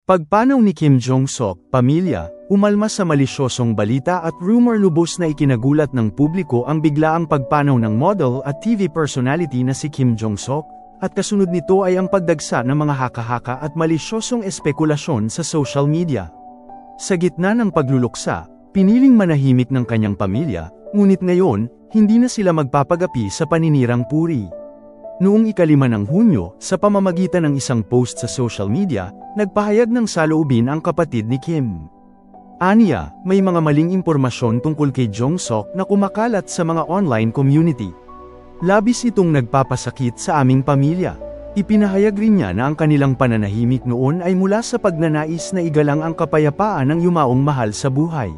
Pagpanaw ni Kim Jong-sok, pamilya, umalma sa malisyosong balita at rumor lubos na ikinagulat ng publiko ang biglaang pagpanaw ng model at TV personality na si Kim Jong-sok, at kasunod nito ay ang pagdagsa ng mga haka-haka at malisyosong espekulasyon sa social media. Sa gitna ng pagluluksa, piniling manahimik ng kanyang pamilya, ngunit ngayon, hindi na sila magpapagapi sa paninirang puri. Noong 5 ng Hunyo, sa pamamagitan ng isang post sa social media, nagpahayag ng saloobin ang kapatid ni Kim. Aniya, may mga maling impormasyon tungkol kay Jong-sok na kumakalat sa mga online community. Labis itong nagpapasakit sa aming pamilya. Ipinahayag rin niya na ang kanilang pananahimik noon ay mula sa pagnanais na igalang ang kapayapaan ng yumaong mahal sa buhay.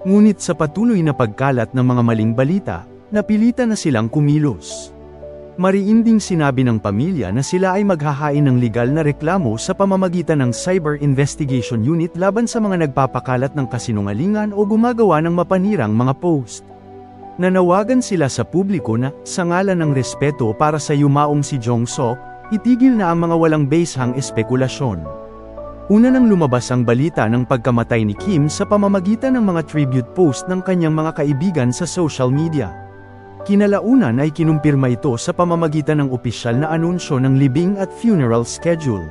Ngunit sa patuloy na pagkalat ng mga maling balita, napilitan na silang kumilos. Mariin ding sinabi ng pamilya na sila ay maghahain ng legal na reklamo sa pamamagitan ng Cyber Investigation Unit laban sa mga nagpapakalat ng kasinungalingan o gumagawa ng mapanirang mga post. Nanawagan sila sa publiko na, sa ngalan ng respeto para sa yumaong si Jong-sok, itigil na ang mga walang basehang espekulasyon. Una nang lumabas ang balita ng pagkamatay ni Kim sa pamamagitan ng mga tribute post ng kanyang mga kaibigan sa social media. Kinalaunan ay kinumpirma ito sa pamamagitan ng opisyal na anunsyo ng libing at funeral schedule.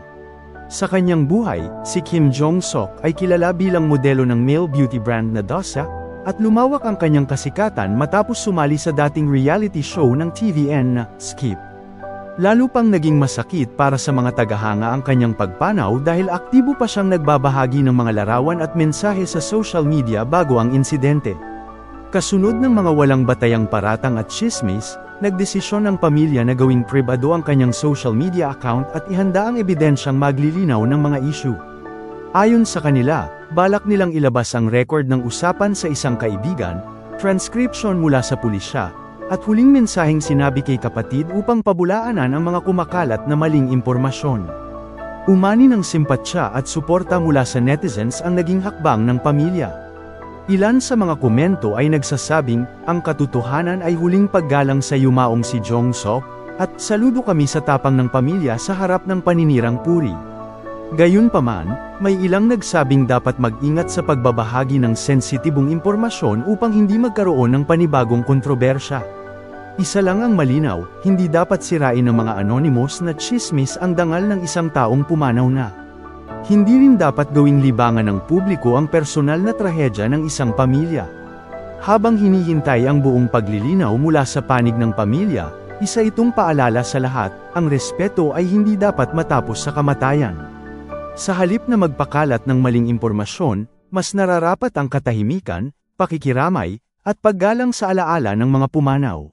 Sa kanyang buhay, si Kim Jong-sok ay kilala bilang modelo ng male beauty brand na DOSA, at lumawak ang kanyang kasikatan matapos sumali sa dating reality show ng TVN na Skip. Lalo pang naging masakit para sa mga tagahanga ang kanyang pagpanaw dahil aktibo pa siyang nagbabahagi ng mga larawan at mensahe sa social media bago ang insidente. Kasunod ng mga walang batayang paratang at tsismis, nagdesisyon ang pamilya na gawing pribado ang kanyang social media account at ihanda ang ebidensyang maglilinaw ng mga issue. Ayon sa kanila, balak nilang ilabas ang record ng usapan sa isang kaibigan, transcription mula sa pulisya, at huling mensaheng sinabi kay kapatid upang pabulaanan ang mga kumakalat na maling impormasyon. Umani ng simpatsya at suporta mula sa netizens ang naging hakbang ng pamilya. Ilan sa mga komento ay nagsasabing, ang katotohanan ay huling paggalang sa yumaong si Jong-sok, at saludo kami sa tapang ng pamilya sa harap ng paninirang puri. Gayunpaman, may ilang nagsabing dapat mag-ingat sa pagbabahagi ng sensitibong impormasyon upang hindi magkaroon ng panibagong kontrobersya. Isa lang ang malinaw, hindi dapat sirain ng mga anonymous na tsismis ang dangal ng isang taong pumanaw na. Hindi rin dapat gawing libangan ng publiko ang personal na trahedya ng isang pamilya. Habang hinihintay ang buong paglilinaw mula sa panig ng pamilya, isa itong paalala sa lahat, ang respeto ay hindi dapat matapos sa kamatayan. Sa halip na magpakalat ng maling impormasyon, mas nararapat ang katahimikan, pakikiramay, at paggalang sa alaala ng mga pumanaw.